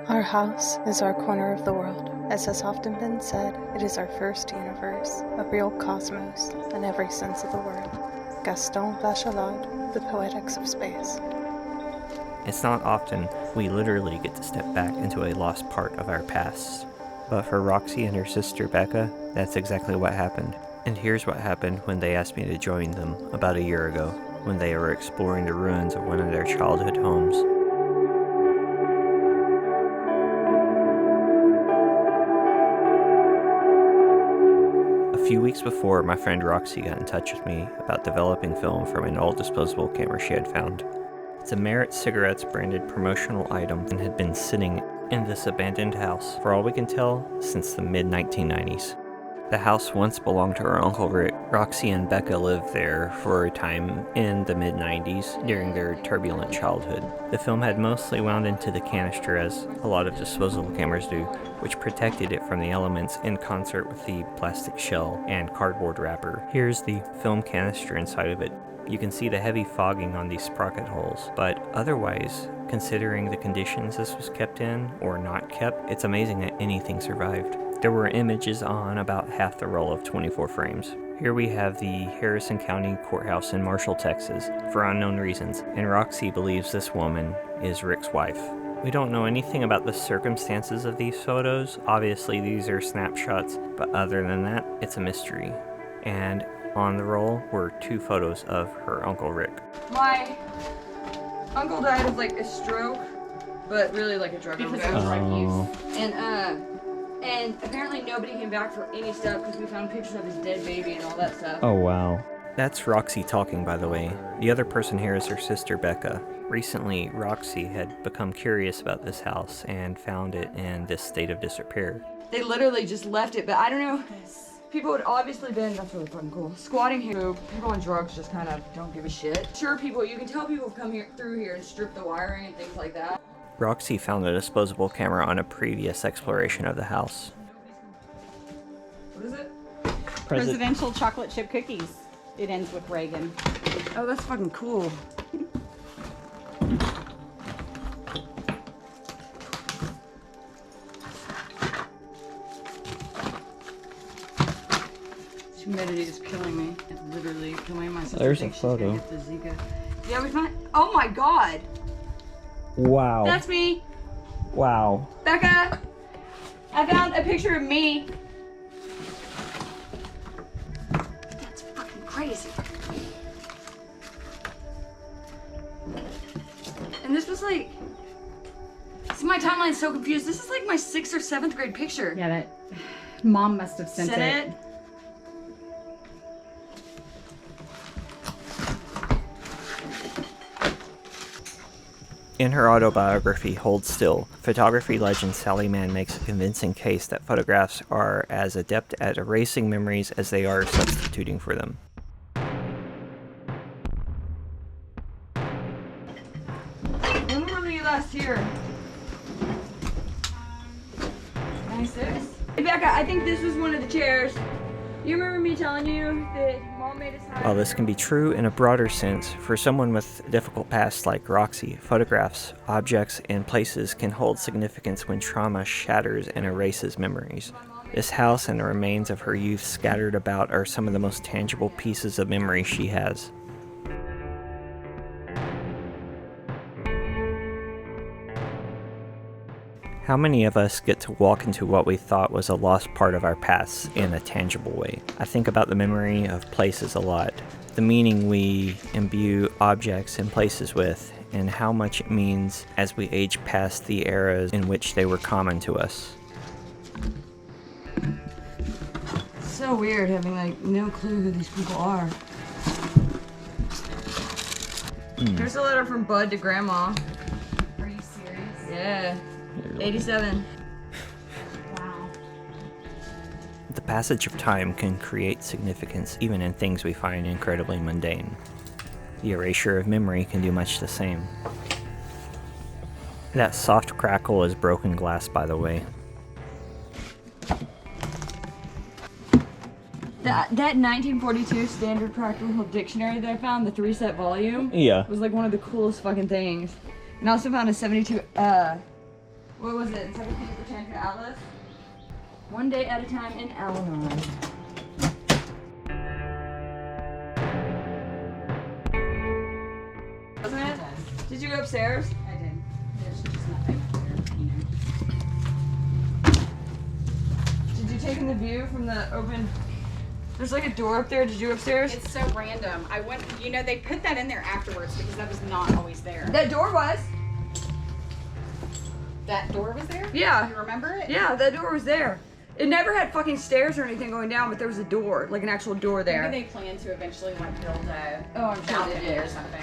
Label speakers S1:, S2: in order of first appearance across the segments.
S1: Our house is our corner of the world. As has often been said, it is our first universe, a real cosmos, in every sense of the word. Gaston Bachelard, The Poetics of Space.
S2: It's not often we literally get to step back into a lost part of our past. But for Roxy and her sister Becca, that's exactly what happened. And here's what happened when they asked me to join them about a year ago, when they were exploring the ruins of one of their childhood homes. A few weeks before, my friend Roxy got in touch with me about developing film from an old disposable camera she had found. It's a Merit Cigarettes branded promotional item and had been sitting in this abandoned house, for all we can tell, since the mid-1990s. The house once belonged to her Uncle Rick. Roxy and Becca lived there for a time in the mid-90s during their turbulent childhood. The film had mostly wound into the canister, as a lot of disposable cameras do, which protected it from the elements in concert with the plastic shell and cardboard wrapper. Here's the film canister inside of it. You can see the heavy fogging on these sprocket holes, but otherwise, considering the conditions this was kept in or not kept, it's amazing that anything survived. There were images on about half the roll of 24 frames. Here we have the Harrison County Courthouse in Marshall, Texas, for unknown reasons, and Roxy believes this woman is Rick's wife. We don't know anything about the circumstances of these photos. Obviously, these are snapshots, but other than that, it's a mystery. And on the roll were 2 photos of her Uncle Rick.
S3: My uncle died of like a stroke, but really like a drug overdose. And apparently nobody came back for any stuff because we found pictures of his dead baby and all that stuff.
S2: Oh wow. That's Roxy talking, by the way. The other person here is her sister Becca. Recently, Roxy had become curious about this house and found it in this state of disrepair.
S3: They literally just left it, but I don't know. People had obviously been, that's really fucking cool, squatting here. People on drugs just kind of don't give a shit. Sure, you can tell people have come through here and stripped the wiring and things like that.
S2: Roxy found a disposable camera on a previous exploration of the house.
S3: What is it?
S4: Presidential chocolate chip cookies. It ends with Reagan.
S3: Oh, that's fucking cool. Humidity is killing me. It's literally killing my sister.
S2: There's a photo.
S3: Get the Zika. Yeah, we found. Oh my god!
S2: Wow.
S3: That's me!
S2: Wow.
S3: Becca! I found a picture of me. That's fucking crazy. And this was like. See, my timeline's so confused. This is like my 6th or 7th grade picture.
S4: Yeah, that mom must have sent it.
S2: In her autobiography, Hold Still, photography legend Sally Mann makes a convincing case that photographs are as adept at erasing memories as they are substituting for them.
S3: When were we last here? 96? Hey Becca, I think this was one of the chairs. You remember me telling you that Mom made us hide?
S2: While this can be true in a broader sense, for someone with a difficult past like Roxy, photographs, objects, and places can hold significance when trauma shatters and erases memories. This house and the remains of her youth scattered about are some of the most tangible pieces of memory she has. How many of us get to walk into what we thought was a lost part of our past in a tangible way? I think about the memory of places a lot, the meaning we imbue objects and places with, and how much it means as we age past the eras in which they were common to us.
S3: It's so weird having like no clue who these people are. Here's a letter from Bud to Grandma.
S4: Are you serious?
S3: Yeah. 87.
S4: Wow.
S2: The passage of time can create significance even in things we find incredibly mundane. The erasure of memory can do much the same. That soft crackle is broken glass, by the way.
S3: That 1942 Standard Practical Dictionary that I found, the 3-set volume,
S2: Yeah.
S3: was like one of the coolest fucking things. And I also found a 72, What was it? Encyclopedia Britannica Atlas? One day at a time in Al-Anon. Wasn't it? Did you go upstairs?
S4: I did. There's just nothing up there, you know.
S3: Did you take in the view from the open? There's like a door up there. Did you go upstairs?
S4: It's so random. I went, you know, they put that in there afterwards because that was not always there.
S3: That door was.
S4: That door was there?
S3: Yeah.
S4: You remember it?
S3: Yeah, that door was there. It never had fucking stairs or anything going down, but there was a door, like an actual door there.
S4: Maybe they plan to eventually like build a
S3: Oh, I'm sure they
S4: balcony
S3: did.
S4: or something.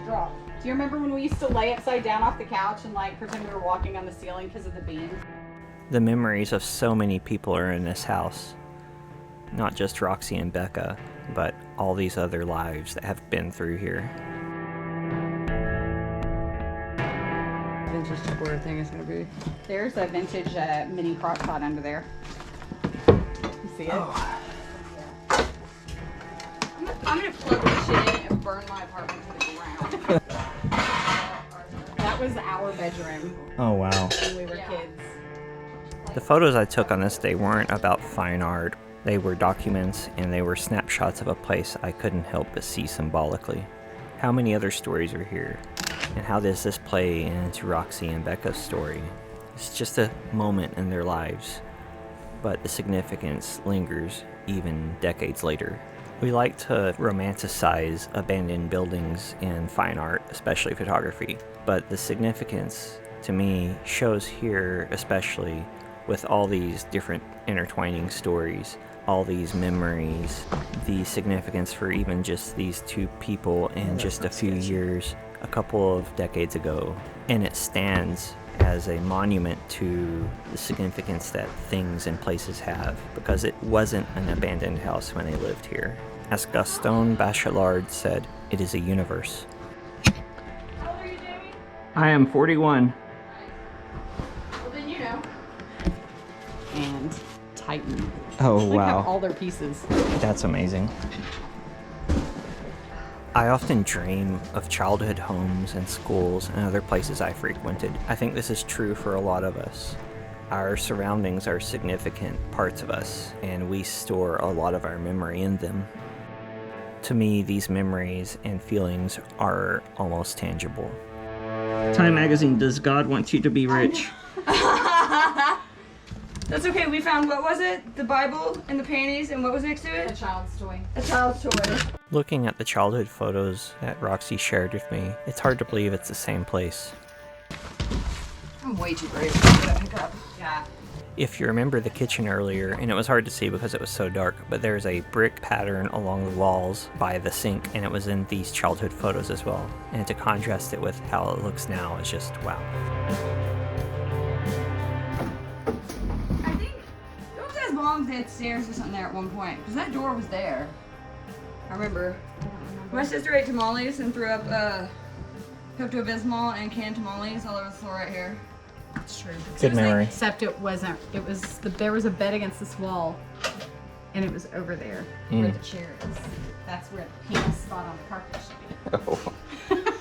S3: Drop.
S4: Do you remember when we used to lay upside down off the couch and like pretend we were walking on the ceiling because of the beams?
S2: The memories of so many people are in this house. Not just Roxy and Becca, but all these other lives that have been through here.
S3: Vintage Tupperware thing is gonna be.
S4: There's a vintage mini crock pot under there. You see it?
S3: Oh. I'm gonna plug this shit in and burn my apartment to the ground.
S4: That was our bedroom
S2: Oh wow.
S4: when we were kids.
S2: The photos I took on this day weren't about fine art. They were documents and they were snapshots of a place I couldn't help but see symbolically. How many other stories are here? And how does this play into Roxy and Becca's story? It's just a moment in their lives, but the significance lingers even decades later. We like to romanticize abandoned buildings in fine art, especially photography, but the significance to me shows here, especially with all these different intertwining stories, all these memories, the significance for even just these two people in just a few years, a couple of decades ago. And it stands as a monument to the significance that things and places have, because it wasn't an abandoned house when they lived here. As Gaston Bachelard said, it is a universe.
S3: How old are you, Jamie?
S2: I am 41.
S3: Well, then you know.
S4: And Titan.
S2: Oh
S4: Look
S2: wow.
S4: at all their pieces.
S2: That's amazing. I often dream of childhood homes and schools and other places I frequented. I think this is true for a lot of us. Our surroundings are significant parts of us, and we store a lot of our memory in them. To me, these memories and feelings are almost tangible. Time Magazine, does God want you to be rich?
S3: That's okay. We found, what was it? The Bible and the panties, and what was next to
S4: A
S3: it?
S4: child's toy.
S3: A child's toy.
S2: Looking at the childhood photos that Roxy shared with me, it's hard to believe it's the same place.
S3: I'm way too brave for that pickup.
S4: Yeah.
S2: If you remember the kitchen earlier, and it was hard to see because it was so dark, but there's a brick pattern along the walls by the sink, and it was in these childhood photos as well. And to contrast it with how it looks now is just wow.
S3: I think it was as long as they had stairs or something there at one point, because that door was there. I remember. My sister ate tamales and threw up Pepto-Bismol and canned tamales all over the floor right here.
S4: It's true.
S2: Good memory.
S4: Except it wasn't. It was there was a bed against this wall, and it was over there where the chair is. That's where the pink spot on the carpet should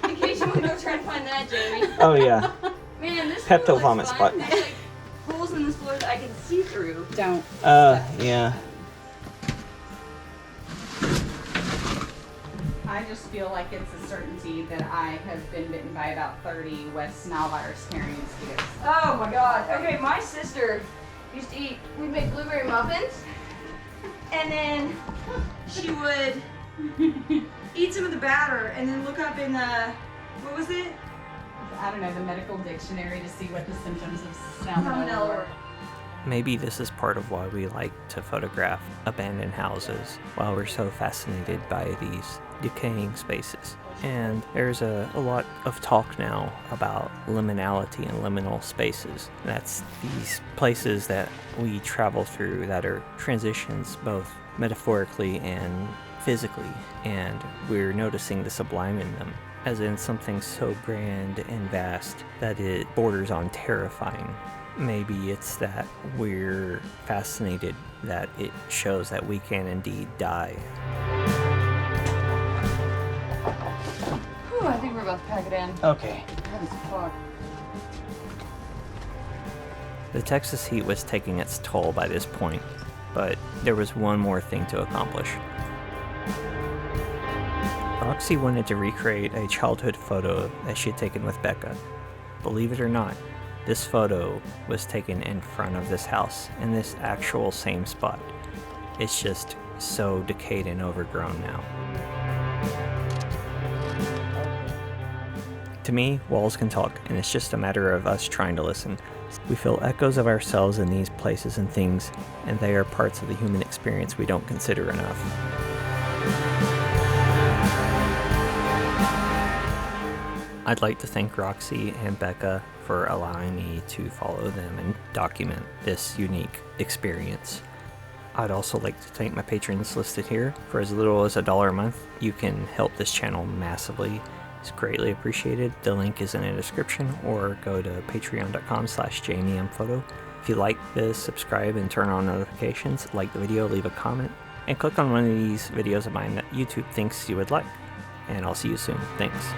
S4: be.
S3: In case you want to go try to find that, Jamie.
S2: Oh yeah.
S3: Man, this
S2: Pepto
S3: floor looks
S2: vomit
S3: fun.
S2: spot.
S3: There's like holes in this floor that I can see through.
S4: Don't.
S2: Yeah.
S4: I just feel like it's a certainty that I have been bitten by about 30 West Nile virus carrying mosquitoes.
S3: Oh my god. Okay, my sister used to eat, we'd make blueberry muffins, and then she would eat some of the batter and then look up in the, what was it?
S4: I don't know, the medical dictionary to see what the symptoms of salmonella
S3: Salmonella.
S4: were.
S2: Maybe this is part of why we like to photograph abandoned houses, while we're so fascinated by these decaying spaces. And there's a lot of talk now about liminality and liminal spaces. That's these places that we travel through that are transitions both metaphorically and physically, and we're noticing the sublime in them, as in something so grand and vast that it borders on terrifying. Maybe it's that we're fascinated that it shows that we can indeed die.
S3: Whew, I think we're about to pack it in.
S2: Okay.
S3: God, it's fuck.
S2: The Texas heat was taking its toll by this point, but there was one more thing to accomplish. Roxy wanted to recreate a childhood photo that she had taken with Becca. Believe it or not, this photo was taken in front of this house, in this actual same spot. It's just so decayed and overgrown now. To me, walls can talk, and it's just a matter of us trying to listen. We feel echoes of ourselves in these places and things, and they are parts of the human experience we don't consider enough. I'd like to thank Roxy and Becca for allowing me to follow them and document this unique experience. I'd also like to thank my patrons listed here. For as little as $1 a month, you can help this channel massively. It's greatly appreciated. The link is in the description, or go to patreon.com/jamiemphoto. If you like this, subscribe and turn on notifications, like the video, leave a comment, and click on one of these videos of mine that YouTube thinks you would like. And I'll see you soon. Thanks.